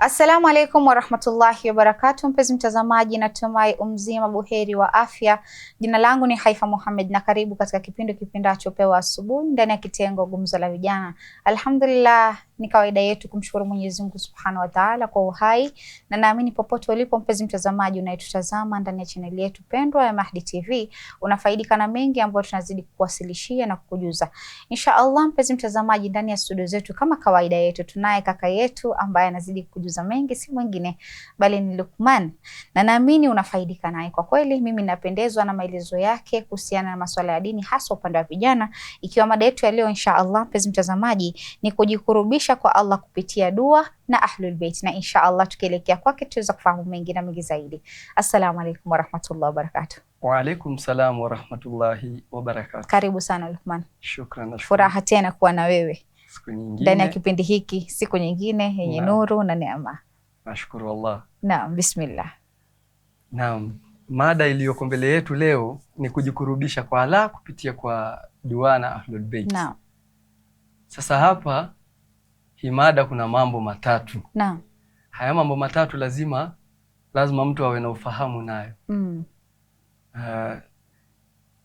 Assalamu alaikum warahmatullahi wabarakatuh. Mpenzi mtazamaji, natumai umzima buheri wa afya. Jina langu ni Haifa Mohamed na karibu katika kipindacho Pewa Asubuhi ndani ya kitengo Gumzo la Vijana. Alhamdulillah, ni kawaida yetu kumshukuru Mwenyezi Mungu Subhanahu wa Ta'ala kwa uhai, na naamini popote ulipo mpenzi mtazamaji unayetutazama ndani ya chaneli yetu pendwa ya Mahdi TV unafaidika na mengi ambayo tunazidi kuwasilishia na kukujuza. Inshallah mpenzi mtazamaji, ndani ya studio zetu kama kawaida yetu tunaye kaka yetu ambaye anazidi kukujuza mengi, si mwingine bali ni Luqman, na naamini unafaidika naye. Kwa kweli mimi napendezwa na maelezo yake kuhusiana na masuala ya dini, hasa upande wa vijana, ikiwa mada yetu ya leo inshallah mpenzi mtazamaji ni kujikurubisha kwa Allah kupitia dua na Ahlul Bait, na inshallah tukielekea kwake tuweza kufahamu mengi na mengi zaidi. Assalamu alaikum warahmatullahi wabarakatuh. Wa alaikum salam warahmatullahi wabarakatuh. Karibu sana Luqman. Shukran. Furaha tena kuwa na wewe siku nyingine ndani ya kipindi hiki, siku nyingine yenye nuru na neema. Nashukuru Allah. Naam, bismillah. Naam, mada iliyoko mbele yetu leo ni kujikurubisha kwa Allah kupitia kwa dua na Ahlul Bait. Naam. Sasa hapa hii mada kuna mambo matatu. Naam. Haya mambo matatu lazima mtu awe na ufahamu nayo.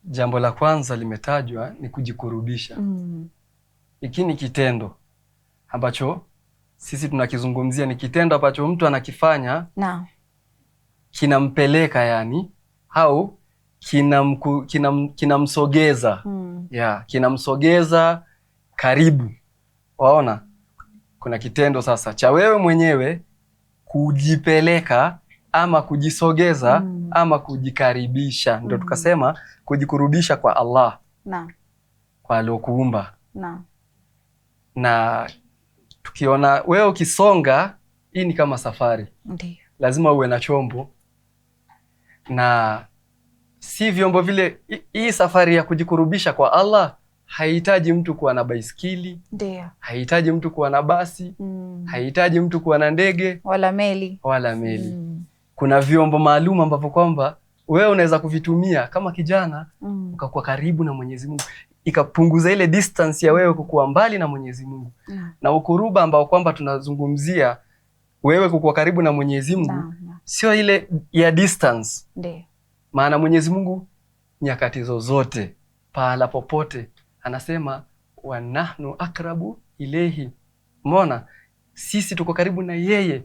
Jambo la kwanza limetajwa ni kujikurubisha. Hiki ni kitendo ambacho sisi tunakizungumzia, ni kitendo ambacho mtu anakifanya kinampeleka yani, au kinamsogeza kinamsogeza karibu. Waona, kuna kitendo sasa cha wewe mwenyewe kujipeleka ama kujisogeza ama kujikaribisha. Ndio tukasema kujikurubisha kwa Allah, kwa aliyokuumba. Na tukiona wewe ukisonga, hii ni kama safari. Ndiyo. Lazima uwe na chombo, na si vyombo vile. Hii safari ya kujikurubisha kwa Allah haihitaji mtu kuwa na baiskeli. Ndiyo. Haihitaji mtu kuwa na basi. Haihitaji mtu kuwa na ndege wala meli. Kuna vyombo maalum ambavyo kwamba wewe unaweza kuvitumia kama kijana ukakuwa karibu na Mwenyezi Mungu, ikapunguza ile distance ya wewe kukuwa mbali na Mwenyezi Mungu. Na ukuruba ambao kwamba tunazungumzia wewe kukuwa karibu na Mwenyezi Mungu sio ile ya distance. Ndiyo. Maana Mwenyezi Mungu nyakati zozote, pahala popote, anasema wa nahnu akrabu ilehi. Umeona, sisi tuko karibu na yeye.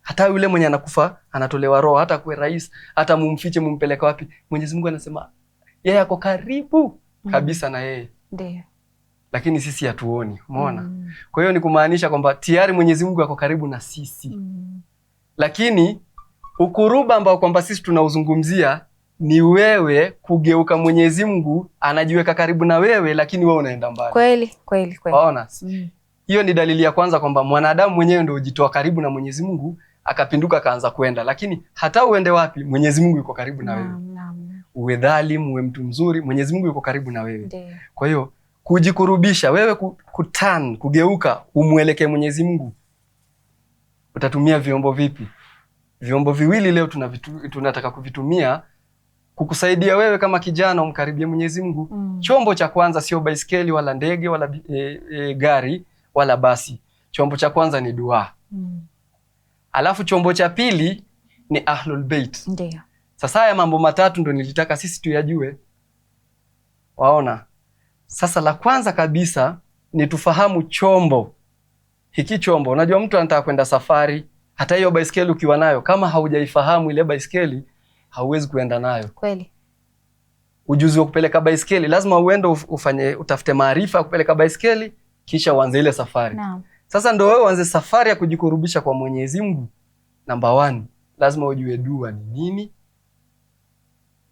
Hata yule mwenye anakufa anatolewa roho, hata kuwe rais, hata mumfiche mumpeleka wapi, Mwenyezi Mungu anasema yeye ako karibu kabisa na yeye. Ndiyo. Lakini sisi hatuoni. Umeona? Kwa hiyo ni kumaanisha kwamba tayari Mwenyezi Mungu ako karibu na sisi. Lakini ukuruba ambao kwamba sisi tunauzungumzia ni wewe kugeuka, Mwenyezi Mungu anajiweka karibu na wewe, lakini wewe unaenda mbali. Kweli. Waona? Hiyo ni dalili ya kwanza kwamba mwanadamu mwenyewe ndio hujitoa karibu na Mwenyezi Mungu, akapinduka akaanza kwenda. Lakini hata uende wapi, Mwenyezi Mungu yuko karibu na wewe. Uwe dhalim, uwe mtu mzuri, Mwenyezi Mungu yuko karibu na wewe. Kwa hiyo kujikurubisha, wewe kugeuka umwelekee Mwenyezi Mungu, utatumia vyombo vipi? Vyombo viwili leo tunataka kuvitumia kukusaidia wewe kama kijana umkaribie Mwenyezi Mungu. Chombo cha kwanza sio baiskeli wala ndege wala gari wala basi. Chombo cha kwanza ni dua. Alafu chombo cha pili ni Ahlul Bait. Ndiyo. Sasa haya mambo matatu ndo nilitaka sisi tuyajue. Waona? Sasa la kwanza kabisa ni tufahamu chombo. Hiki chombo, unajua mtu anataka kwenda safari, hata hiyo baiskeli ukiwa nayo, kama haujaifahamu ile baiskeli hauwezi kuenda nayo. Kweli. Ujuzi wa kupeleka baiskeli lazima uende utafute maarifa ya kupeleka baiskeli kisha uanze ile safari. Sasa ndio wewe uanze safari ya kujikurubisha kwa Mwenyezi Mungu. Number 1, lazima ujue dua ni nini.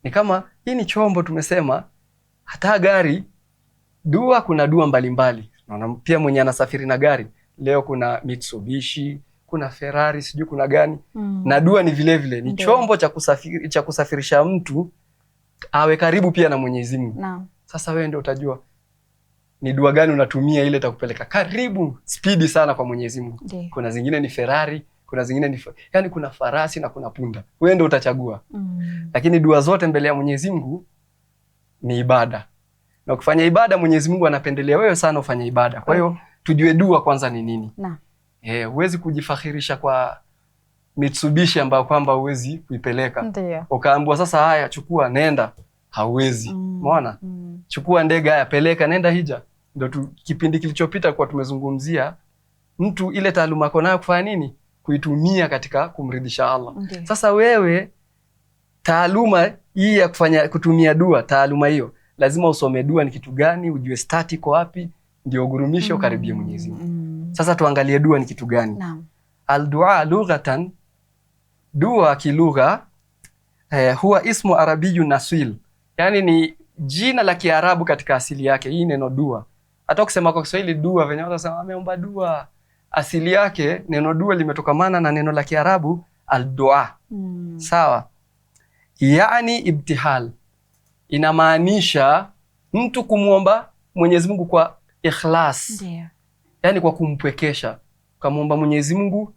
Ni kama hii ni chombo, tumesema hata gari dua, kuna dua mbalimbali. Naona pia mwenye anasafiri na gari leo kuna Mitsubishi, kuna Ferrari, sijui kuna gani. Na dua ni vile vile ni chombo cha kusafirisha mtu awe karibu pia na Mwenyezi Mungu. Sasa wewe ndio utajua ni dua gani unatumia ile itakupeleka karibu spidi sana kwa Mwenyezi Mungu. Kuna zingine ni Ferrari, kuna zingine ni yani kuna farasi na kuna punda. Wewe ndio utachagua. Lakini dua zote mbele ya Mwenyezi Mungu ni ibada. Na ukifanya ibada Mwenyezi Mungu anapendelea wewe sana ufanye ibada. Kwa hiyo tujue dua kwanza ni nini. Huwezi kujifakhirisha kwa Mitsubishi ambayo kwamba huwezi kuipeleka. Ndio. Ukaambiwa sasa, haya chukua nenda, hauwezi. Umeona? Chukua ndege, haya peleka, nenda hija. Ndio kipindi kilichopita kwa tumezungumzia mtu ile taaluma yako nayo kufanya nini? Kuitumia katika kumridhisha Allah. Ndiyo. Sasa wewe taaluma hii ya kutumia dua, taaluma hiyo lazima usome dua ni kitu gani, ujue stati iko wapi, ndio ugurumishe ukaribie Mwenyezi Mungu. Sasa tuangalie dua ni kitu gani? Naam. Al-du'a lughatan, dua kilugha huwa ismu arabiyyun nasil, yani ni jina la Kiarabu katika asili yake. Hii neno dua, hata ukisema kwa Kiswahili dua, venye watu wasema ameomba dua, asili yake neno dua limetokamana na neno la Kiarabu al-du'a. Sawa? Yani ibtihal, inamaanisha mtu kumuomba Mwenyezi Mungu kwa ikhlas. Ndiyo. Yani kwa kumpwekesha, ukamuomba Mwenyezi Mungu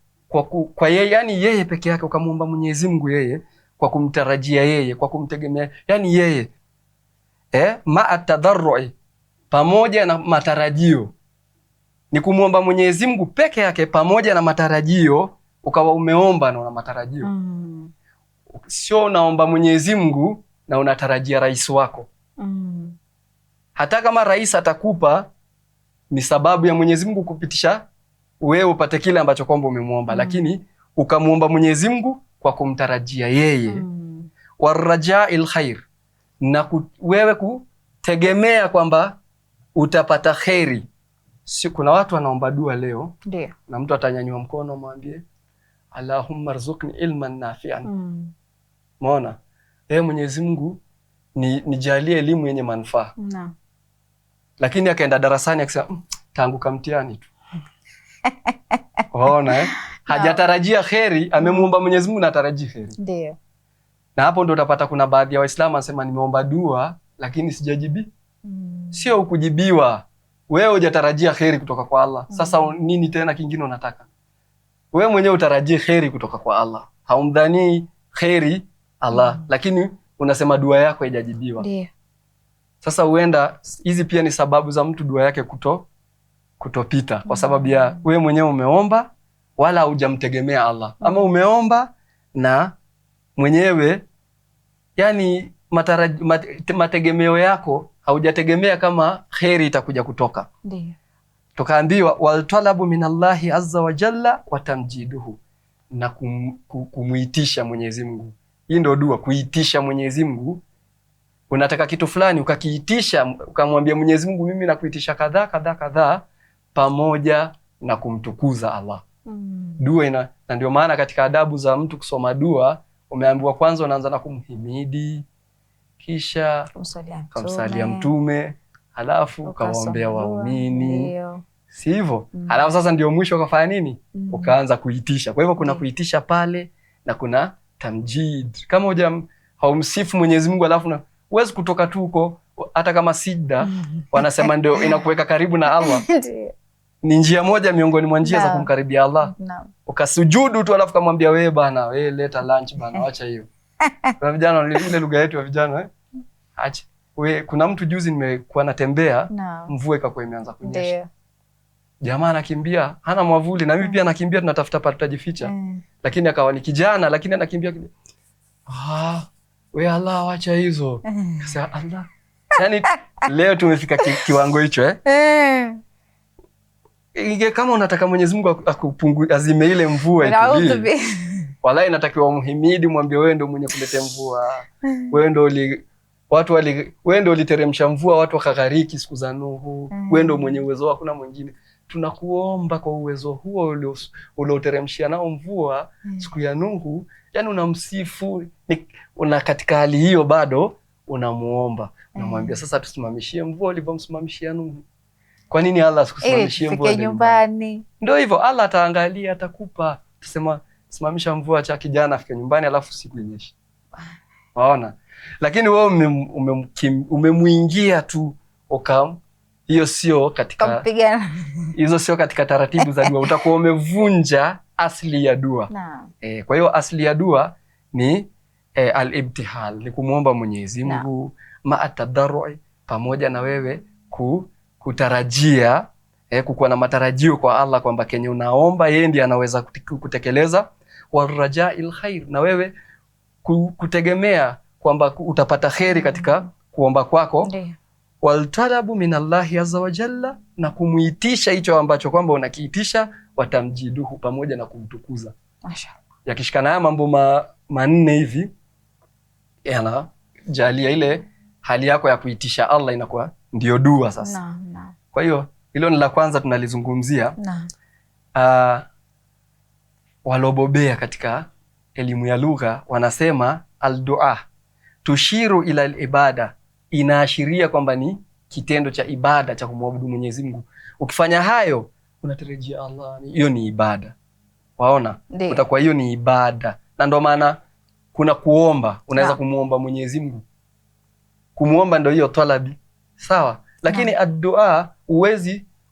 kwa yeye, yani yeye peke yake, ukamuomba Mwenyezi Mungu yeye kwa kumtarajia yeye, kwa kumtegemea, yani yeye ma'a tadarrui, pamoja na matarajio. Ni kumuomba Mwenyezi Mungu peke yake pamoja na matarajio, ukawa umeomba na una matarajio. Sio unaomba Mwenyezi Mungu na unatarajia rais wako. Hata kama rais atakupa, ni sababu ya Mwenyezi Mungu kupitisha wewe upate kile ambacho kwamba umemuomba, lakini ukamuomba Mwenyezi Mungu kwa kumtarajia yeye. Waraja'il khair, na wewe kutegemea kwamba utapata kheri. Si kuna watu wanaomba dua leo, ndio, na mtu atanyanyua mkono mwambie Allahumma rzuqni ilman nafi'an. Umeona? Mwenyezi Mungu nijalie elimu yenye manufaa. Naam. Lakini akaenda darasani akisema taanguka mtihani tu. Unaona hajatarajia kheri, amemuomba Mwenyezi Mungu na atarajia kheri. Ndio. Na hapo ndo utapata kuna baadhi ya Waislamu wanasema nimeomba dua lakini sijajibi. Sio ukujibiwa. Wewe hujatarajia kheri kutoka kwa Allah. Sasa nini tena kingine unataka? Wewe mwenyewe utarajie kheri kutoka kwa Allah. Haumdhani kheri Allah, lakini unasema dua yako haijajibiwa. Ndio. Sasa huenda hizi pia ni sababu za mtu dua yake kutopita kwa sababu ya wewe mwenyewe umeomba wala hujamtegemea Allah. Ama umeomba na mwenyewe yani mategemeo yako haujategemea kama kheri itakuja kutoka. Ndio. Tukaambiwa wal talabu minallahi azza wa jalla wa tamjiduhu, na kumuitisha Mwenyezi Mungu. Hii ndio dua, kuitisha Mwenyezi Mungu. Unataka kitu fulani ukakiitisha, ukamwambia Mwenyezi Mungu, mimi nakuitisha kadhaa kadhaa kadhaa, pamoja na kumtukuza Allah. Dua na ndio maana katika adabu za mtu kusoma dua umeambiwa kwanza unaanza na kumhimidi, kisha kumsalia Mtume, halafu ukawaombea waumini. Si hivyo? Halafu sasa ndio mwisho ukafanya nini? Ukaanza kuitisha. Kwa hivyo kuna kuitisha pale na kuna tamjid. Kama haumsifu Mwenyezi Mungu halafu huwezi kutoka tu huko, hata kama sijda wanasema ndio inakuweka karibu na Allah. Ni njia moja miongoni mwa njia za kumkaribia Allah. Ukasujudu tu halafu kamwambia wewe bana, wewe leta lunch bana, acha hiyo. Kwa vijana ile lugha yetu ya vijana acha. Kuna mtu juzi nimekuwa natembea, mvua ikakuwa imeanza kunyesha. Jamaa anakimbia, hana mwavuli, na mimi pia nakimbia, tunatafuta pa tutajificha. Lakini akawa ni kijana lakini anakimbia. We Allah, wacha hizo. Kasa Allah. Yaani leo tumefika kiwango hicho kama unataka Mwenyezi Mungu azime ile mvua itulie. Wallahi inatakiwa umhimidi, mwambie wewe ndio mwenye kuleta mvua. Wewe ndio wewe ndio uliteremsha mvua, watu wakaghariki siku za Nuhu. Wewe ndio mwenye uwezo, hakuna mwingine. Tunakuomba kwa uwezo huo ulioteremshia nao mvua siku ya Nuhu, yani unamsifu, una katika hali hiyo bado unamuomba, unamwambia sasa tusimamishie mvua ulivyomsimamishia Nuhu. Kwa nini Allah asikusimamishie mvua nyumbani? Ndio hivyo, Allah ataangalia, atakupa. Tusema simamisha mvua cha kijana afike nyumbani alafu siku inyeshe. Waona? Lakini wewe umemuingia tu hiyo sio katika hizo sio katika taratibu za dua. Utakuwa umevunja asli ya dua. Kwa hiyo asli ya dua ni al-ibtihal, ni kumuomba Mwenyezi Mungu ma'a tadarrui, pamoja na wewe kutarajia kukuwa na matarajio kwa Allah kwamba kenye unaomba yeye ndiye anaweza kutekeleza. Waraja'il khair, na wewe kutegemea kwamba utapata kheri katika kuomba kwako. Waltalabu minallahi azza wa jalla, na kumuitisha hicho ambacho kwamba unakiitisha. Watamjiduhu, pamoja na kumtukuza. Mashaallah. Yakishikana haya mambo manne hivi, yanajalia ile hali yako ya kuitisha Allah inakuwa ndio dua sasa. Kwa hiyo hilo ni la kwanza tunalizungumzia. Walobobea katika elimu ya lugha wanasema al-dua tushiru ila al-ibada, inaashiria kwamba ni kitendo cha ibada cha kumwabudu Mwenyezi Mungu. Ukifanya hayo unatarajia Allah, hiyo ni ibada. Waona? Utakuwa hiyo ni ibada. Na ndio maana kuna kuomba, unaweza kumuomba Mwenyezi Mungu. Kumuomba ndio hiyo talabi. Sawa? Lakini ad-dua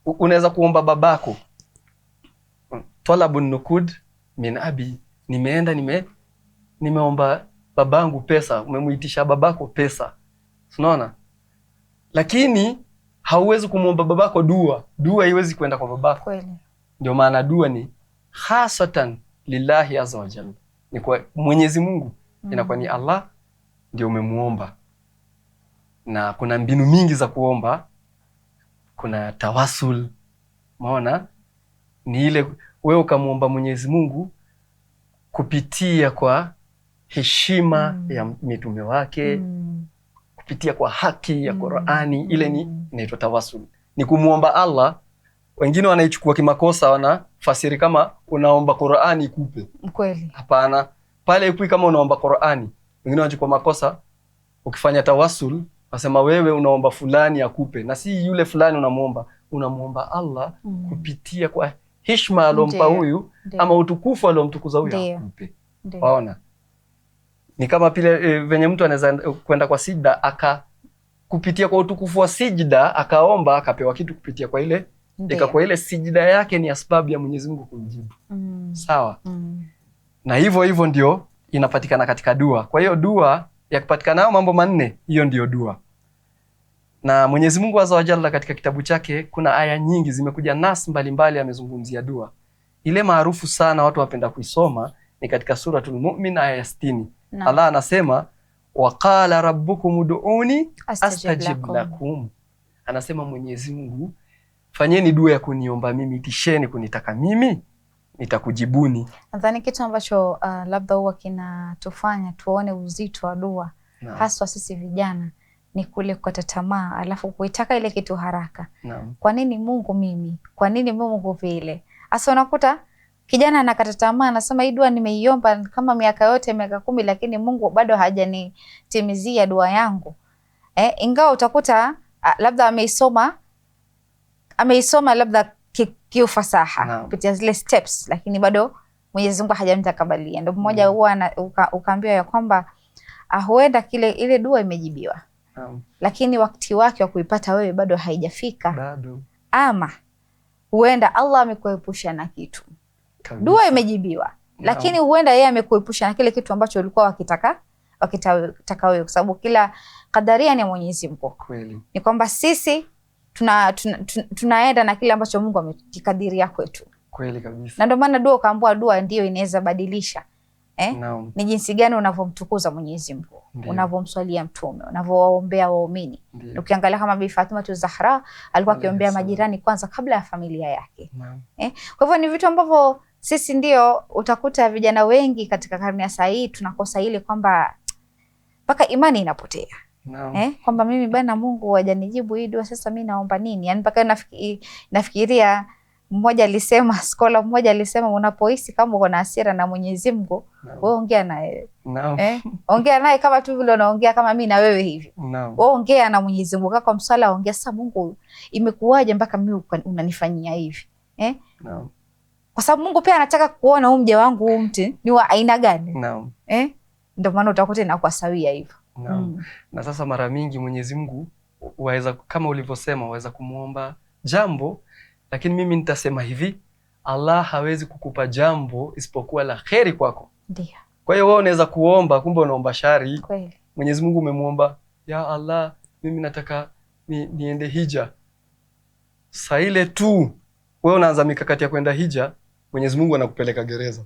unaweza kuomba babako. Talabun nukud min abi, nimeomba babangu pesa, umemuitisha babako pesa. Unaona? Lakini hauwezi kumuomba babako dua. Dua haiwezi kwenda kwa babako. Kweli. Ndio maana dua ni hasatan lillahi azza wa jalla. Ni kwa Mwenyezi Mungu. Inakuwa ni Allah ndio umemuomba. Na kuna mbinu mingi za kuomba. Kuna tawasul. Maona? Ni ile wewe ukamuomba Mwenyezi Mungu kupitia kwa heshima ya mitume wake, kupitia kwa haki ya Qur'ani, ile ni inaitwa tawasul. Ni kumuomba Allah. Wengine wanaichukua kimakosa, wanafasiri kama unaomba Qur'ani ikupe. Kweli. Hapana. Pale ikupi kama unaomba Qur'ani. Wengine wanachukua makosa, ukifanya tawasul, wasema wewe unaomba fulani akupe, na si yule fulani unamuomba. Unamuomba Allah kupitia kwa heshima alompa huyu, ama utukufu alomtukuza huyu akupe. Waona? Ni kama pile venye mtu anaweza kwenda kwa sijda kupitia kwa utukufu wa sijda akaomba akapewa kitu kupitia kwa ile kwa ile sijda yake, ni sababu ya Mwenyezi Mungu kumjibu. Sawa? Na hivyo ndio inapatikana katika dua. Kwa hiyo dua yakipatikana hayo mambo manne, hiyo ndio dua. Na Mwenyezi Mungu azza wa jalla katika kitabu chake kuna aya nyingi zimekuja, nas mbalimbali amezungumzia dua. Ile maarufu sana watu wapenda kuisoma ni katika suratul Mu'min aya 60. Allah anasema waqala rabbukum ud'uni astajib lakum. Anasema Mwenyezi Mungu, fanyeni dua ya kuniomba mimi, tisheni kunitaka mimi, nitakujibuni. Nadhani kitu ambacho labda huwa kinatufanya tuone uzito wa dua, haswa sisi vijana, ni kule kukata tamaa, alafu kuitaka ile kitu haraka. Kwa nini Mungu mimi? Kwa nini Mungu vile? Asa unakuta kijana anakata tamaa, anasema hii dua nimeiomba kama miaka yote, miaka 10, lakini Mungu bado hajanitimizia dua yangu. Ingawa utakuta labda ameisoma labda kiufasaha kupitia zile steps, lakini bado Mwenyezi Mungu hajamtakabalia. Ndio mmoja huwa ukaambiwa ya kwamba huenda ile dua imejibiwa. Lakini wakati wake wa kuipata wewe bado haijafika. Bado. Ama huenda Allah amekuepusha na kitu. Dua imejibiwa, lakini huenda yeye amekuepusha na kile kitu ambacho ulikuwa wakitaka wewe, kwa sababu kila kadaria ni ya Mwenyezi Mungu. Kweli. Ni kwamba sisi tunaenda na kile ambacho Mungu amekikadiria kwetu. Kweli kabisa. Na ndio maana dua ukaambiwa dua ndio inaweza badilisha ni jinsi gani unavyomtukuza Mwenyezi Mungu, unavyomswalia mtume, unavyowaombea waumini. Ukiangalia kama Bi Fatima Zahra alikuwa akiombea majirani kwanza kabla ya familia yake. Kwa hivyo ni vitu ambavyo sisi ndio utakuta vijana wengi katika karne ya sasa hii tunakosa ile kwamba mpaka imani inapotea. Kwamba mimi bana Mungu hajanijibu hii dua, sasa mimi naomba nini? Yani mpaka nafikiria scholar mmoja alisema unapohisi kama uko na hasira na Mwenyezi Mungu, wewe ongea naye. Ongea naye kama tu vile unaongea kama mimi na wewe hivi. Wewe ongea na Mwenyezi Mungu kama msala, ongea sasa, Mungu imekuwaje mpaka mimi unanifanyia hivi? Kwa sababu Mungu pia anataka kuona mja wangu huyu mtu ni wa aina gani. Ndio maana utakuta inakuwa sawia hivyo. Na sasa mara mingi Mwenyezi Mungu waweza, kama ulivyosema, waweza kumuomba jambo, lakini mimi nitasema hivi, Allah hawezi kukupa jambo isipokuwa la kheri kwako. Ndio. Kwa hiyo wewe unaweza kuomba, kumbe unaomba shari. Kweli. Mwenyezi Mungu umemuomba, ya Allah, mimi nataka niende hija. Saa ile tu wewe unaanza mikakati ya kwenda hija, Mwenyezi Mungu anakupeleka gereza.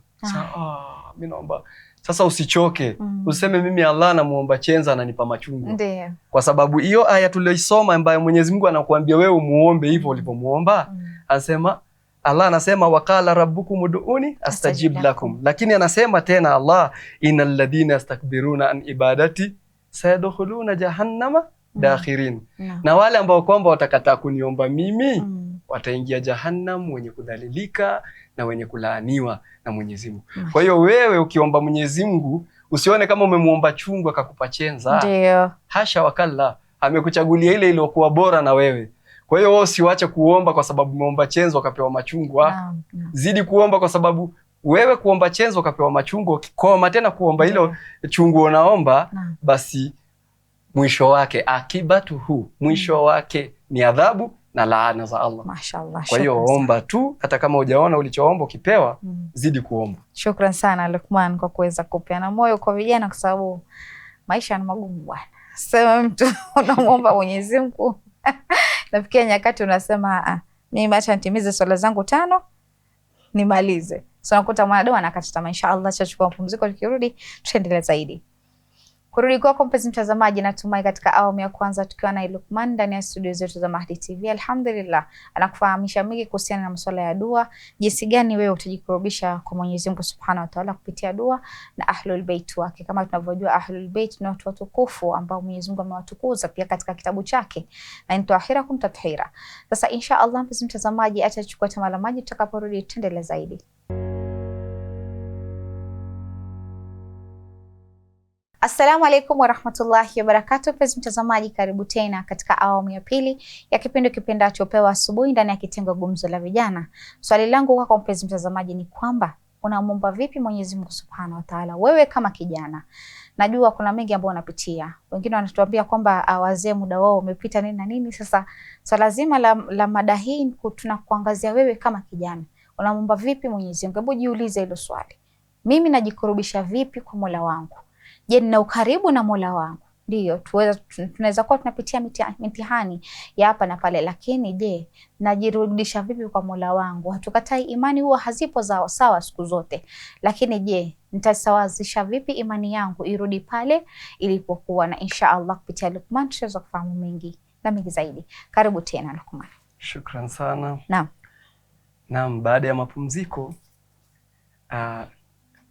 Mimi naomba sasa usichoke. Useme mimi Allah namuomba chenza ananipa machungwa. Ndiyo. Kwa sababu hiyo aya tuliyoisoma ambayo Mwenyezi Mungu anakuambia wewe umuombe hivyo ulivyomuomba. Anasema Allah anasema waqala rabbukum ud'uni astajib lakum. Lakini anasema tena Allah innal ladhina yastakbiruna an ibadati sayadkhuluna jahannama dakhirin. Na wale ambao kwamba watakataa kuniomba mimi wataingia jahannam wenye kudhalilika na wenye kulaaniwa na Mwenyezi Mungu. Kwa hiyo wewe ukiomba Mwenyezi Mungu usione kama umemuomba chungu akakupa chenza. Ndio. Hasha wakalla, amekuchagulia ile iliyokuwa bora na wewe. Kwa hiyo wewe usiwache kuomba kwa sababu umeomba chenza ukapewa machungwa. Zidi kuomba kwa sababu wewe kuomba chenza ukapewa machungwa, ukikoma tena kuomba hilo chungu unaomba, basi mwisho wake akibatuhu, mwisho wake ni adhabu na laana za Allah. Mashaallah. Kwa hiyo omba tu, hata kama hujaona ulichoomba ukipewa, zidi kuomba. Shukran sana Luqman kwa kuweza kupeana moyo kwa vijana, kwa sababu maisha ni magumu bwana. Sema mtu unamuomba Mwenyezi Mungu nafikia nyakati unasema mimi acha nitimize swala zangu 5 nimalize. So nakuta mwanadamu anakata tamaa. Inshallah tutachukua mapumziko, tukirudi tutaendelea zaidi. Kurudi kwako mpenzi mtazamaji, natumai katika awamu ya kwanza tukiwa na Luqman ndani ya studio zetu za Mahdi TV, alhamdulillah anakufahamisha mengi kuhusiana na masuala ya dua, jinsi gani wewe utajikurubisha kwa Mwenyezi Mungu Subhanahu wa Ta'ala kupitia dua na Ahlul Bait wake. Kama tunavyojua Ahlul Bait ni watu watukufu ambao Mwenyezi Mungu amewatukuza pia katika kitabu chake, na intahirakum tathira. Sasa insha Allah mpenzi mtazamaji, acha chukua tamala maji, tutakaporudi tuendelee zaidi. Assalamu alaikum warahmatullahi wabarakatuh. Mpenzi mtazamaji, karibu tena katika awamu ya pili ya kipindi kipendacho Pewa Asubuhi ndani ya kitengo Gumzo la Vijana. Swali langu kwako mpenzi mtazamaji ni kwamba unamwomba vipi Mwenyezi Mungu Subhanahu wa Ta'ala wewe kama kijana? Najua kuna mengi ambayo unapitia. Wengine wanatuambia kwamba wazee muda wao umepita nini na nini. Sasa swala zima la mada hii tunakuangazia wewe kama kijana. Unamwomba vipi Mwenyezi Mungu? Hebu jiulize hilo swali. Mimi najikurubisha vipi kwa Mola wangu? Je, nina ukaribu na Mola wangu? Ndio, tunaweza kuwa tunapitia mitihani ya hapa na pale, lakini je, najirudisha vipi kwa Mola wangu? Hatukatai imani huwa hazipo sawa siku zote. Lakini je, nitasawazisha vipi imani yangu irudi pale ilipokuwa? Na insha Allah kupitia Luqman tutaweza kufahamu mengi na mengi zaidi. Karibu tena Luqman. Shukran sana. Naam, baada ya mapumziko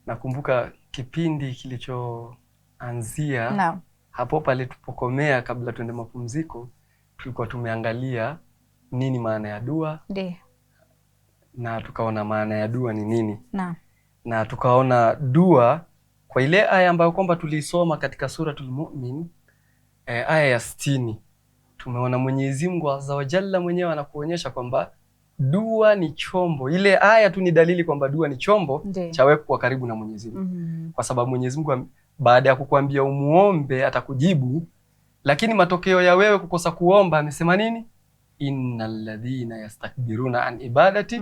nakumbuka kipindi kilichoanzia hapo pale tupokomea. Kabla tuende mapumziko, tulikuwa tumeangalia nini maana ya dua. Ndiyo. Na tukaona maana ya dua ni nini. Na tukaona dua kwa ile aya ambayo kwamba tulisoma katika Suratul Mu'min, aya ya 60. Tumeona Mwenyezi Mungu Azza wa Jalla mwenyewe anakuonyesha kwamba dua ni chombo. Ile aya tu ni dalili kwamba dua ni chombo cha wewe kuwa karibu na Mwenyezi Mungu. Kwa sababu Mwenyezi Mungu baada ya kukuambia umuombe atakujibu, lakini matokeo ya wewe kukosa kuomba amesema nini? Innal ladhina yastakbiruna an ibadati,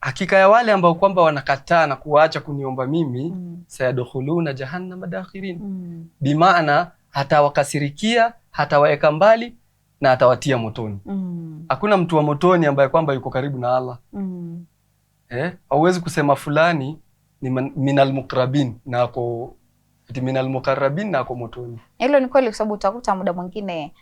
hakika ya wale ambao kwamba wanakataa na kuacha kuniomba mimi, sayadkhuluna jahannama dakhirin. Bimaana hatawakasirikia, hatawaeka mbali na atawatia motoni. Hakuna mtu wa motoni ambaye kwamba yuko karibu na Allah. Hauwezi kusema fulani ni minal muqrabin na ako minal muqarrabin na ako motoni. Hilo ni kweli, kwa sababu utakuta muda mwingine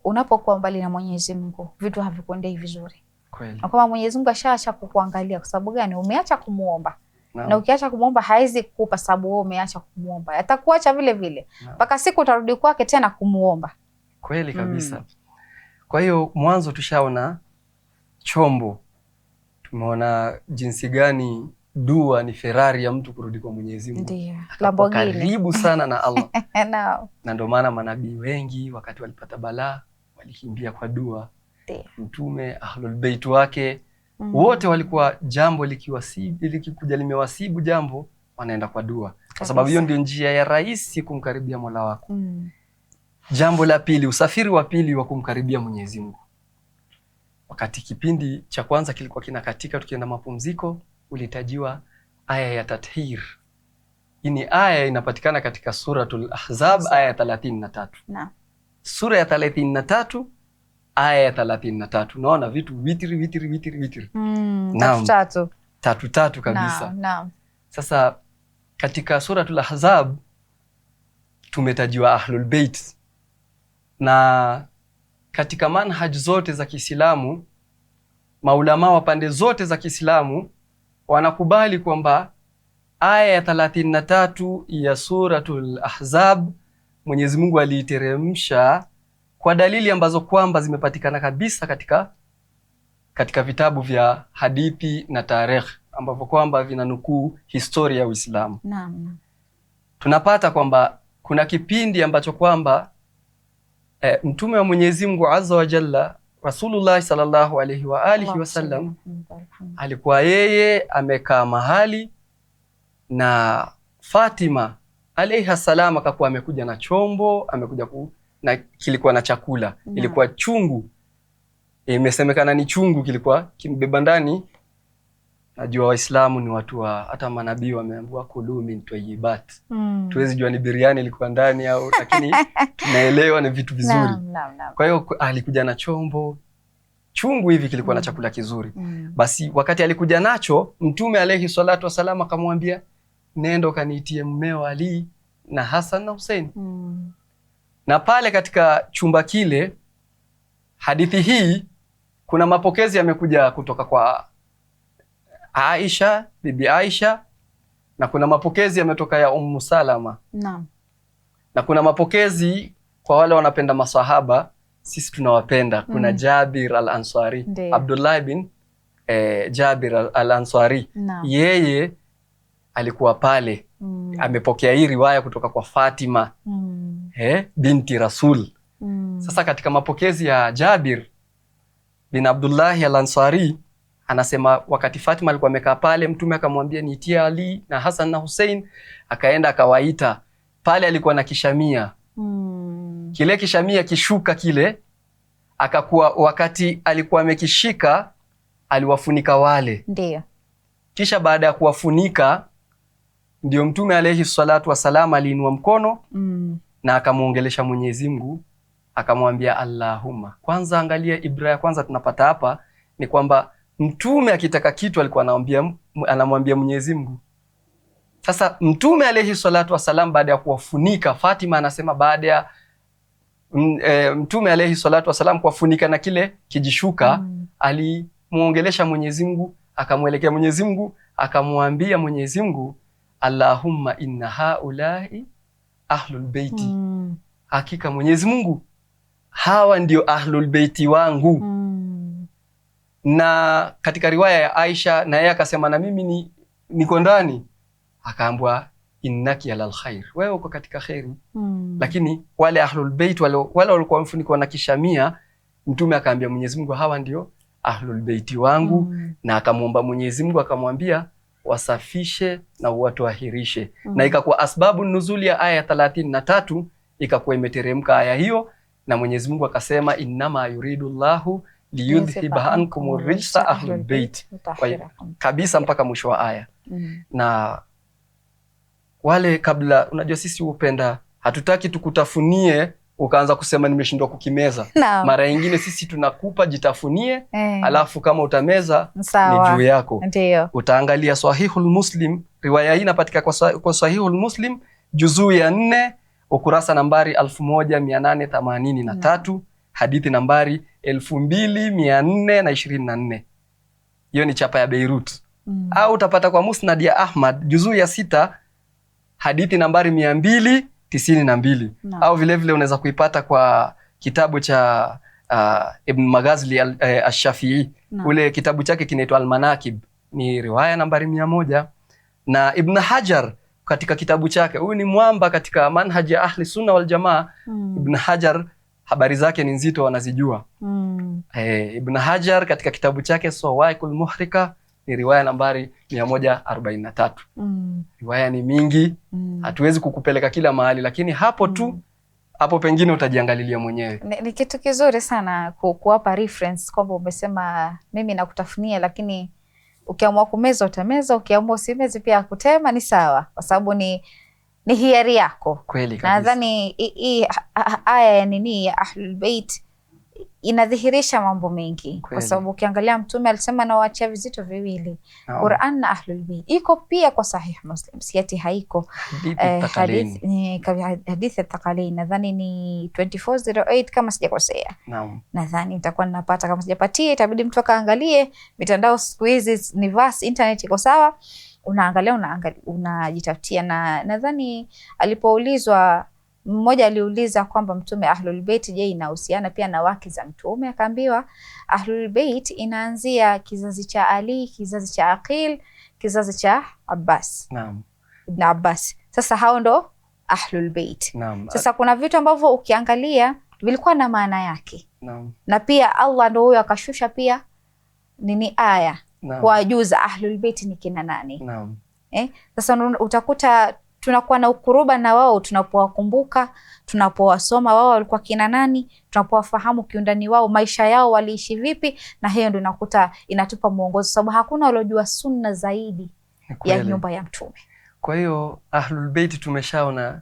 unapokuwa mbali na Mwenyezi Mungu vitu havikuendei vizuri. Kweli. Na kama Mwenyezi Mungu ashaacha kukuangalia, kwa sababu gani? Umeacha kumuomba. Na ukiacha kumuomba haizi kukupa, sababu wewe umeacha kumuomba. Atakuacha vile vile mpaka siku utarudi kwake tena kumuomba. Kweli kabisa. Kwa hiyo mwanzo tushaona chombo, tumeona jinsi gani dua ni Ferrari ya mtu kurudi kwa Mwenyezi Mungu. Ndio. Lamborghini. Karibu sana na Allah. No. Na ndio maana manabii wengi wakati walipata balaa walikimbia kwa dua. Ndio. Mtume, Ahlul Bait wake wote walikuwa jambo likikuja limewasibu jambo wanaenda kwa dua. Kwa sababu hiyo ndio njia ya rahisi kumkaribia Mola wako. Jambo la pili, usafiri wa pili wa kumkaribia Mwenyezi Mungu. Wakati kipindi cha kwanza kilikuwa kinakatika tukienda mapumziko, ulitajiwa aya ya tathir. Hii ni aya inapatikana katika Suratul Ahzab aya ya 33. Naam. Sura ya 33 aya ya 33. Unaona vitu witri. Naam. Tatu kabisa. Naam. Sasa katika suratul Ahzab tumetajiwa Ahlul Bait, na katika manhaj zote za Kiislamu maulama wa pande zote za Kiislamu wanakubali kwamba aya ya 33 ya suratul Ahzab Mwenyezi Mungu aliiteremsha kwa dalili ambazo kwamba zimepatikana kabisa katika vitabu vya hadithi na tarehe ambavyo kwamba vinanukuu historia ya Uislamu. Naam. Tunapata kwamba kuna kipindi ambacho kwamba mtume wa Mwenyezi Mungu Azza wa Jalla Rasulullah sallallahu alaihi wa alihi wasallam alikuwa yeye amekaa mahali na Fatima alayha salam akakuwa amekuja na chombo, amekuja na kilikuwa na chakula. Ilikuwa chungu, imesemekana ni chungu, kilikuwa kimbeba ndani. Najua Waislamu ni watu wa, hata manabii wameambiwa kulu min tayyibat. Tuwezi jua ni biriani ilikuwa ndani au, lakini tunaelewa ni vitu vizuri. Kwa hiyo alikuja na chungu hivi kilikuwa na chakula kizuri. Basi wakati alikuja nacho Mtume alayhi salatu wasalam akamwambia, nenda kaniitie mmeo Ali na Hassan na Hussein. Na pale katika chumba kile, hadithi hii kuna mapokezi yamekuja kutoka kwa Aisha, bibi Aisha, na kuna mapokezi yametoka ya Ummu Salama. Naam. Na kuna mapokezi kwa wale wanapenda masahaba, sisi tunawapenda. Kuna Jabir al-Ansari, Abdullah bin Jabir al-Ansari. Yeye alikuwa pale, amepokea hii riwaya kutoka kwa Fatima binti Rasul. Sasa katika mapokezi ya Jabir bin Abdullah al-Ansari anasema wakati Fatima alikuwa amekaa pale, Mtume akamwambia niitie Ali na Hassan na Hussein. Akaenda akawaita pale, alikuwa na kishamia. Kile kishamia kishuka kile, akakuwa wakati alikuwa amekishika aliwafunika wale. Ndio. Kisha baada ya kuwafunika ndio Mtume alayhi salatu wasalam aliinua mkono na akamuongelesha Mwenyezi Mungu, akamwambia Allahumma. Kwanza angalia ibra ya kwanza tunapata hapa ni kwamba Mtume akitaka kitu alikuwa anamwambia Mwenyezi Mungu. Sasa Mtume alayhi salatu wasalam baada ya kuwafunika, Fatima anasema baada ya Mtume alayhi salatu wasalam kuwafunika na kile kijishuka, alimuongelesha Mwenyezi Mungu, akamwelekea Mwenyezi Mungu, akamwambia Mwenyezi Mungu, Allahumma inna haulai ahlul baiti. Hakika Mwenyezi Mungu, hawa ndio ahlul baiti wangu. Na katika riwaya ya Aisha na yeye akasema na mimi niko ndani, akaambwa innaki alal khair, wewe uko katika khairi. Lakini wale ahlul bait wale walikuwa wamefunikwa na kishamia, Mtume akaambia Mwenyezi Mungu, hawa ndio ahlul baiti wangu. Na akamwomba Mwenyezi Mungu, akamwambia wasafishe na watuahirishe. Na ikakuwa asbabu nuzuli ya aya 33 ikakuwa imeteremka aya hiyo, na Mwenyezi Mungu akasema innama yuridullahu liyudhhiba ankum rijsa ahlul bait, kabisa mpaka mwisho wa aya. Na wale kabla, unajua sisi upenda, hatutaki tukutafunie ukaanza kusema nimeshindwa kukimeza. Mara nyingine sisi tunakupa jitafunie, alafu kama utameza ni juu yako. Utaangalia Sahihul Muslim, riwaya hii inapatika kwa Sahihul Muslim juzuu ya 4 ukurasa nambari 1883, hadithi nambari 2424. Hiyo ni chapa ya Beirut. Au utapata kwa Musnad ya Ahmad juzuu ya 6 hadithi nambari 292. Au vile unaweza kuipata kwa kitabu cha Ibn Maghazli al-Shafi'i. Ule kitabu chake kinaitwa Al-Manakib, ni riwaya nambari 100. Na Ibn Hajar katika kitabu chake, huyu ni mwamba katika manhaji ya Ahli Sunna wal Jamaa. Ibn Hajar habari zake ni nzito, wanazijua. Ibn Hajar katika kitabu chake Sawaikul Muhrika ni riwaya nambari 143. Riwaya ni mingi, hatuwezi kukupeleka kila mahali, lakini hapo tu, hapo pengine utajiangalilia mwenyewe. Ni kitu kizuri sana kuwapa reference kwamba umesema mimi nakutafunia, lakini ukiamua kumeza utameza, ukiamua usimeze pia kutema ni sawa, kwa sababu ni hiari yako. Kweli kabisa. Nadhani hii aya ya nini ya Ahlul Bait inadhihirisha mambo mengi, kwa sababu ukiangalia Mtume alisema nawaachia vizito viwili, Qur'an na Ahlul Bayt. Iko pia kwa Sahih Muslim, siati haiko hadithi Thaqalain, nadhani ni 2408 kama sijakosea. Nadhani nitakuwa ninapata, kama sijapatia itabidi mtu akaangalie mitandao. Siku hizi ni vast, internet iko sawa, unaangalia unajitafutia. Na nadhani alipoulizwa, mmoja aliuliza kwamba Mtume Ahlul Bayt, je, inahusiana pia na wake za Mtume? Akaambiwa Ahlul Bayt inaanzia kizazi cha Ali, kizazi cha Aqil, kizazi cha Abbas. Ibn Abbas. Sasa hao ndo Ahlul Bayt. Sasa kuna vitu ambavyo ukiangalia vilikuwa na maana yake. Na pia Allah ndo huyo akashusha pia nini aya kuwajuza Ahlul Bayt ni kina nani. Sasa utakuta tunakuwa na ukuruba na wao tunapowakumbuka, tunapowasoma wao walikuwa kina nani, tunapowafahamu kiundani wao, maisha yao waliishi vipi, na hiyo ndio nakuta inatupa mwongozo, sababu hakuna waliojua sunna zaidi ya nyumba ya Mtume. Kwa hiyo Ahlul Bayt tumeshaona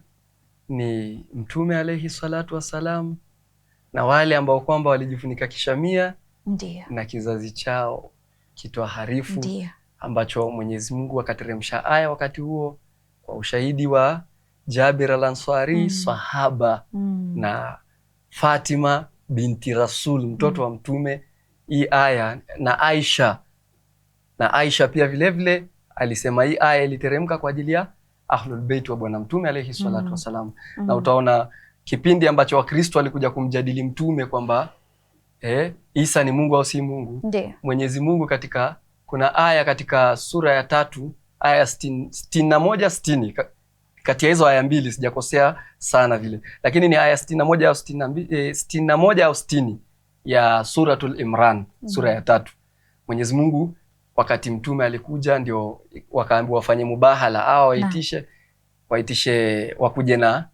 ni Mtume alayhi salatu wassalam, na wale ambao kwamba walijifunika kishamia na kizazi chao kitwaharifu, ambacho Mwenyezi Mungu akateremsha aya wakati huo kwa ushahidi wa Jabir al-Ansari, sahaba, na Fatima binti Rasul, mtoto wa Mtume. Hii aya na Aisha pia vile vile alisema hii aya iliteremka kwa ajili ya Ahlul Bayt wa Bwana Mtume alayhi salatu wasalam. Na utaona kipindi ambacho Wakristo walikuja kumjadili Mtume kwamba Isa ni Mungu au si Mungu, Mwenyezi Mungu kuna aya katika sura ya 3 aya 61-60, kati ya hizo aya mbili sijakosea sana vile, lakini ni aya 61 au 61 au 60 ya Suratul Imran, sura ya 3. Mwenyezi Mungu wakati Mtume alikuja ndio wakaambiwa wafanye mubahala au waitishe wakuje na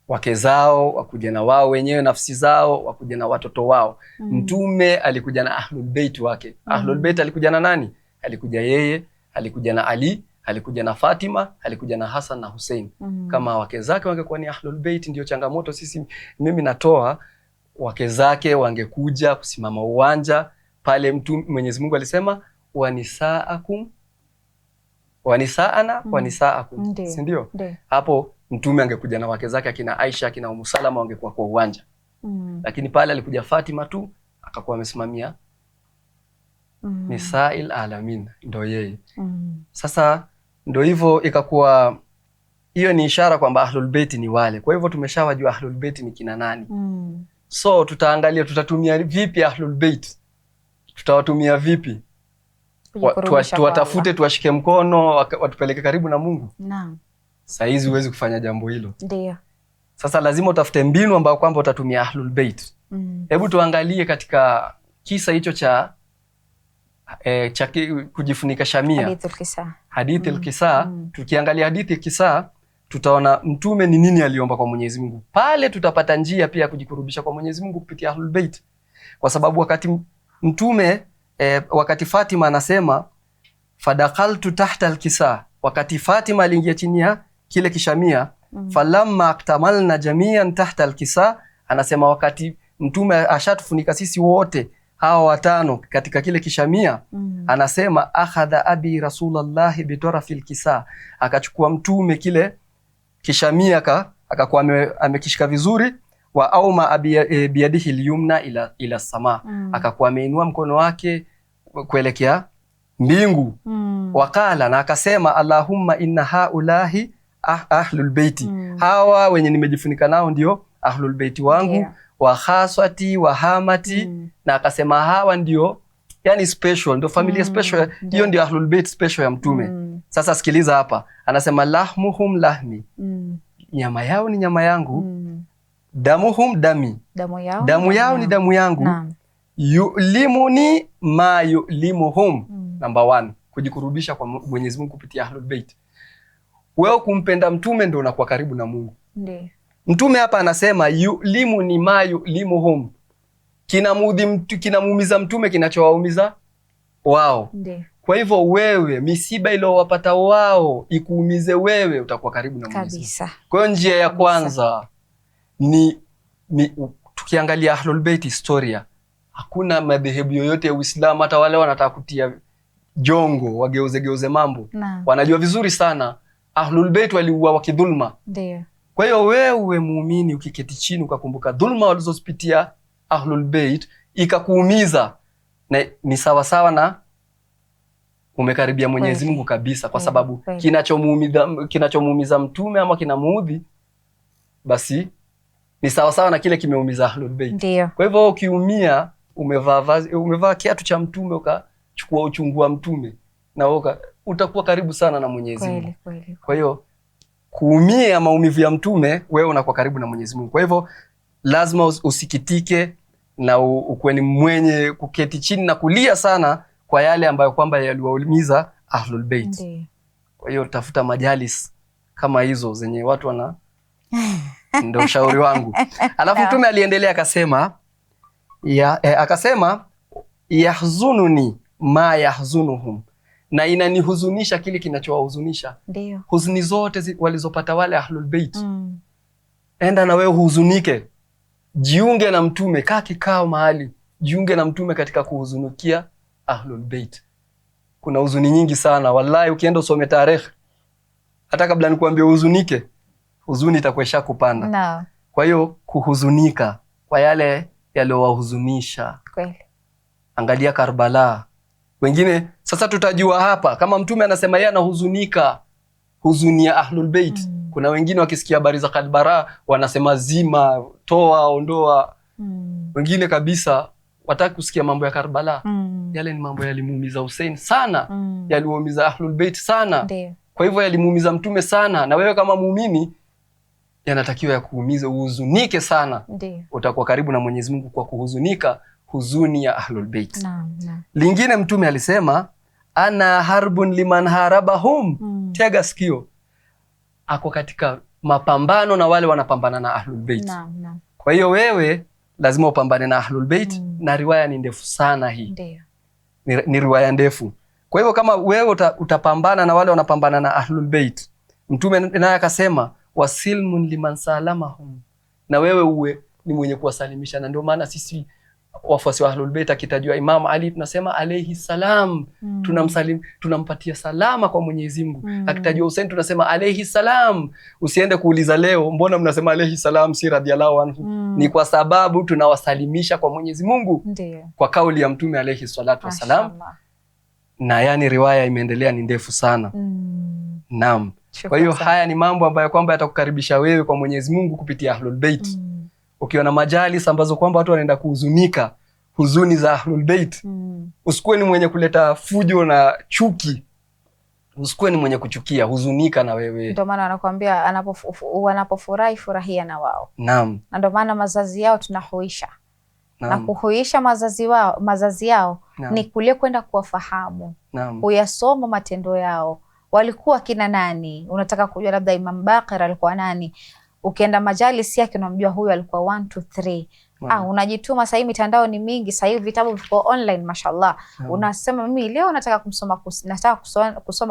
wake zao, wakuje na wao wenyewe nafsi zao, wakuje na watoto wao. Mtume alikuja na Ahlul Bayt wake. Ahlul Bayt alikuja na nani? Alikuja yeye, alikuja na Ali, alikuja na Fatima, alikuja na Hassan na Hussein. Kama wake zake wangekuwa ni Ahlul Bayt, ndio changamoto mimi natoa, wake zake wangekuja kusimama uwanja pale. Mwenyezi Mungu alisema wanisaakum wanisaana wanisaakum, si ndio? Hapo Mtume angekuja na wake zake akina Aisha, akina Umu Salama, wangekuwa kwa uwanja. Lakini pale alikuja Fatima tu akakuwa amesimamia Nisail alamin, ndo yeye. Sasa ndo hivyo ikakuwa, hiyo ni ishara kwamba Ahlul Bayt ni wale. Kwa hivyo tumeshawajua Ahlul Bayt ni kina nani. So tutaangalia tutatumia vipi Ahlul Bayt, tutawatumia vipi, tuwatafute, tuwashike mkono, watupeleke karibu na Mungu. Saa hizi huwezi kufanya jambo hilo. Sasa lazima utafute mbinu ambayo kwamba utatumia Ahlul Bayt. Hebu tuangalie katika kisa hicho cha kujifunika shamia, hadithi al-Kisa. Tukiangalia hadithi al-Kisa tutaona Mtume ni nini aliomba kwa Mwenyezi Mungu. Pale tutapata njia pia kujikurubisha kwa Mwenyezi Mungu kupitia Ahlul Bayt, kwa sababu wakati Mtume wakati Fatima anasema fadakaltu tahta al-Kisa, wakati Fatima aliingia chini ya kile kishamia, falamma aktamalna jamian tahta al-Kisa, anasema wakati Mtume ashatufunika sisi wote hawa watano katika kile kishamia, anasema akhadha abi rasulallahi bitarafil kisa, akachukua Mtume kile kishamia akakuwa amekishika vizuri, wa auma biyadihi al-yumna ila sama, akakuwa ameinua mkono wake kuelekea mbingu. Wakala, na akasema Allahumma inna haulahi ahlul baiti, hawa wenye nimejifunika nao ndio Ahlul Baiti wangu, wa khaswati wa hamati, na akasema hawa ndio yani special, ndio familia special, hiyo ndio Ahlul Bait special ya Mtume. Sasa sikiliza hapa, anasema lahmuhum lahmi, nyama yao ni nyama yangu, damuhum dami, damu yao ni damu yangu, yu'limuni ma yu'limuhum. Number 1, kujikurubisha kwa Mwenyezi Mungu kupitia Ahlul Bait. Wewe kumpenda Mtume ndio unakuwa karibu na Mungu. Ndiyo. Mtume hapa anasema yu'limuni ma yu'limuhum, kinamuumiza Mtume kinachowaumiza wao. Ndiyo. Kwa hivyo wewe, misiba ile wapata wao ikuumize wewe, utakuwa karibu na Mwenyezi Mungu. Kwa hiyo njia ya kwanza ni tukiangalia Ahlul Bait historia, hakuna madhehebu yoyote ya Uislamu, hata wale wanataka kutia jongo wageuze mambo wanajua vizuri sana Ahlul Bait waliuawa wakidhulma. Ndio. Kwa hiyo wewe muumini ukiketi chini ukakumbuka dhulma walizopitia Ahlul Bait ikakuumiza, na ni sawa sawa na umekaribia Mwenyezi Mungu kabisa, kwa sababu kinachomuumiza mtume ama kinamuudhi, basi ni sawa sawa na kile kimeumiza Ahlul Bait. Ndio. Kwa hivyo ukiumia, umevaa kiatu cha mtume ukachukua uchungu wa mtume, na utakuwa karibu sana na Mwenyezi Mungu. Kwa hiyo kuumia maumivu ya mtume, wewe unakuwa karibu na Mwenyezi Mungu. Kwa hivyo lazima usikitike na ukuwe ni mwenye kuketi chini na kulia sana kwa yale ambayo kwamba yaliwaumiza Ahlul Bait. Kwa hiyo tafuta majalis kama hizo zenye watu wana ndio ushauri wangu. Alafu mtume aliendelea akasema yahzununi ma yahzunuhum, na inanihuzunisha kile kinachowahuzunisha. Ndio. Huzuni zote walizopata wale Ahlul Bait. Enda na wewe huzunike. Jiunge na mtume, kaa kikao mahali. Jiunge na mtume katika kuhuzunikia Ahlul Bait. Kuna huzuni nyingi sana. Wallahi ukienda usome tarehe, hata kabla nikuambie huzunike, huzuni itakuwa kupanda. No. Kwa hiyo kuhuzunika kwa yale yaliyowahuzunisha. Kweli. Angalia Karbala. Wengine sasa tutajua hapa kama mtume anasema yeye anahuzunika huzuni ya Ahlul Bait. Kuna wengine wakisikia habari za Karbala wanasema zima, toa, ondoa. Wengine kabisa wataki kusikia mambo ya Karbala. Yale ni mambo yalimuumiza Hussein sana, yalimuumiza Ahlul Bait sana. Ndio. Kwa hivyo yalimuumiza mtume sana, na wewe kama muumini yanatakiwa ya kuumize, uhuzunike sana. Ndio. Utakuwa karibu na Mwenyezi Mungu kwa kuhuzunika huzuni ya Ahlul Bait. Naam. Lingine mtume alisema ana harbun liman harabahum. Tega sikio. Ako katika mapambano na wale wanapambana na Ahlul Bait. Naam. Kwa hiyo wewe lazima upambane na Ahlul Bait. Na riwaya ni ndefu sana hii. Ndio. Ni riwaya ndefu. Kwa hivyo kama wewe utapambana na wale wanapambana na Ahlul Bait, mtume naye akasema wasilmun liman salamahum, na wewe uwe ni mwenye kuwasalimisha. Na ndio maana sisi wafuasi wa Ahlul Bait akitajwa Imam Ali tunasema alayhi salam, tunampatia salama kwa Mwenyezi Mungu. Akitajwa Hussein tunasema alayhi salam. Usiende kuuliza leo mbona mnasema alayhi salam si radhiallahu anhu. Ni kwa sababu tunawasalimisha kwa Mwenyezi Mungu. Ndiyo. Kwa kauli ya mtume alayhi salatu wasalam. Na yani riwaya imeendelea ni ndefu sana. Naam. Kwa hiyo haya ni mambo ambayo kwamba yatakukaribisha wewe kwa Mwenyezi Mungu kupitia Ahlul Bait. Ukiona majalis ambazo kwamba watu wanaenda kuhuzunika huzuni za Ahlul Bait, usikuwe ni mwenye kuleta fujo na chuki. Usikuwe ni mwenye kuchukia, huzunika na wewe. Ndio maana wanakuambia wanapofurahi furahia na wao. Naam. Na ndio maana mazazi yao tunahuisha. Na kuhuisha mazazi yao ni kule kwenda kuwafahamu. Kuyasoma matendo yao. Walikuwa kina nani? Unataka kujua labda Imam Baqir alikuwa nani? Ukienda majalis yake unamjua huyu alikuwa 1 2 3. Unajituma, sasa mitandao ni mingi, sasa vitabu viko online mashallah. Unasema mimi leo nataka kusoma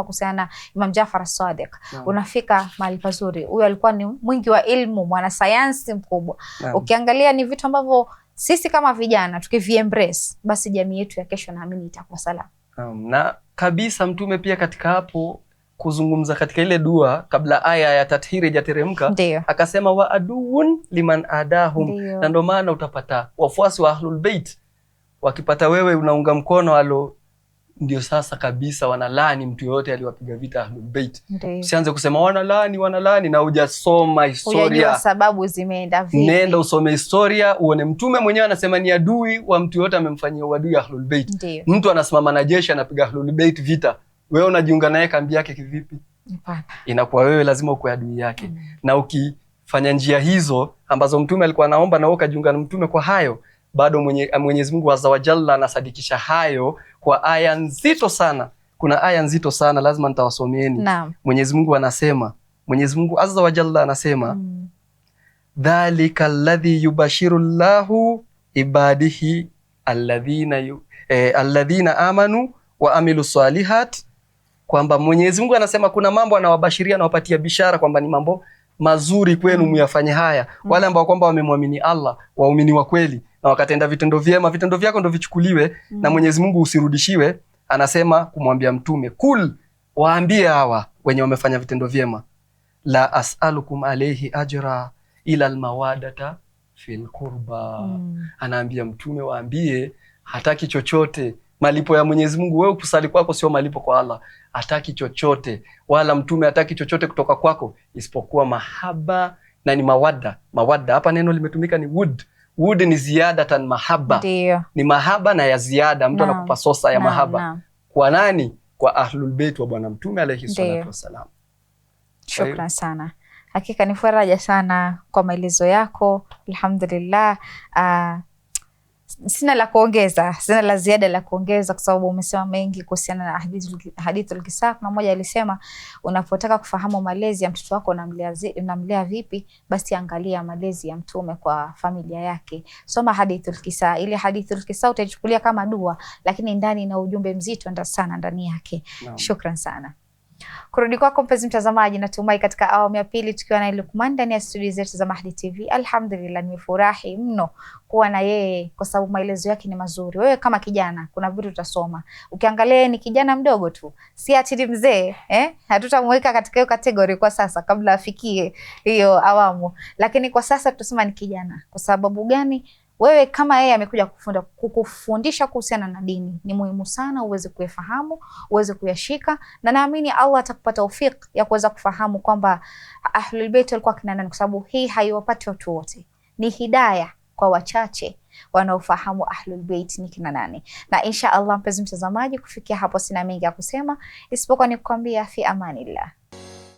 kuhusiana na Imam Jafar as-Sadiq. Unafika mahali pazuri. Huyu alikuwa ni mwingi wa ilmu, mwana sayansi mkubwa. Ukiangalia ni vitu ambavyo sisi kama vijana tukiviembrace, basi jamii yetu ya kesho naamini itakuwa salama. Na kabisa mtume pia katika hapo kuzungumza katika ile dua kabla aya ya tathiri hajateremka, akasema wa aduun liman adahum. Na ndio maana utapata wafuasi wa Ahlul Bait wakipata wewe unaunga mkono alo, ndio sasa kabisa wanalani mtu yote aliwapiga vita Ahlul Bait. Usianze kusema wanalani na hujasoma historia. Hujajua sababu zimeenda vipi. Nenda usome historia uone mtume mwenyewe anasema ni adui wa mtu yote amemfanyia uadui Ahlul Bait. Mtu anasimama na jeshi anapiga Ahlul Bait vita. Wewe unajiunga naye kambi yake kivipi? Inakuwa wewe lazima uwe adui yake. Na ukifanya njia hizo ambazo mtume alikuwa anaomba na wewe ukajiunga na mtume kwa hayo, bado Mwenyezi Mungu Azza wa Jalla anasadikisha hayo kwa aya nzito sana. Kuna aya nzito sana lazima nitawasomeeni. Mwenyezi Mungu anasema, Mwenyezi Mungu Azza wa Jalla anasema dhalika alladhi yubashiru Allahu ibadihi alladhina amanu wa amilu salihat, kwamba Mwenyezi Mungu anasema kuna mambo anawabashiria, anawapatia bishara kwamba ni mambo mazuri kwenu muyafanye haya. Wale ambao kwamba wamemwamini Allah, waumini wa kweli, na wakatenda vitendo vyema, vitendo vyako ndo vichukuliwe na Mwenyezi Mungu usirudishiwe. Anasema kumwambia Mtume, kul, waambie hawa wenye wamefanya vitendo vyema, la as'alukum alayhi ajra ila almawadata fil qurba. Anaambia Mtume waambie hataki chochote, malipo ya Mwenyezi Mungu. Wewe kusali kwako sio malipo kwa Allah, hataki chochote, wala Mtume hataki chochote kutoka kwako isipokuwa mahaba na ni mawadda. Mawadda hapa neno limetumika ni wood. Wood ni ziyadatan mahaba. Ndiyo. Ni mahaba na ya ziada, mtu anakupa sosa ya mahaba. Kwa nani? Kwa ahlul bait wa bwana Mtume alayhi salatu wasalam. Shukran sana. Hakika ni faraja sana kwa maelezo yako. Alhamdulillah. Sina la kuongeza, sina la ziada la kuongeza kwa sababu umesema mengi kuhusiana na hadithul kisa. Na mmoja alisema unapotaka kufahamu malezi ya mtoto wako unamlea vipi, basi angalia malezi ya Mtume kwa familia yake. Soma hadithul kisa. Ile hadithul kisa utaichukulia kama dua, lakini ndani ina ujumbe mzito sana ndani yake. Shukran sana. Kurudi kwako mpenzi mtazamaji, natumai katika awamu ya pili tukiwa na Luqman ndani ya studio zetu za Mahdi TV. Alhamdulillah, nimefurahi mno kuwa na yeye kwa sababu maelezo yake ni mazuri. Wewe kama kijana, kuna vitu utasoma. Ukiangalia ni kijana mdogo tu, si ati ni mzee, hatutamweka katika hiyo kategori kwa sasa kabla afikie hiyo awamu. Lakini kwa sasa tutasema ni kijana. Kwa sababu gani? Wewe kama yeye amekuja kukufundisha kuhusiana na dini, ni muhimu sana uweze kuyafahamu, uweze kuyashika, na naamini Allah atakupa taufik ya kuweza kufahamu kwamba Ahlul Bait walikuwa kina nani, kwa sababu hii haiwapati watu wote. Ni hidayah kwa wachache wanaofahamu Ahlul Bait ni kina nani. Na insha Allah mpenzi mtazamaji, kufikia hapo sina mengi ya kusema isipokuwa ni kukwambia fi amanillah.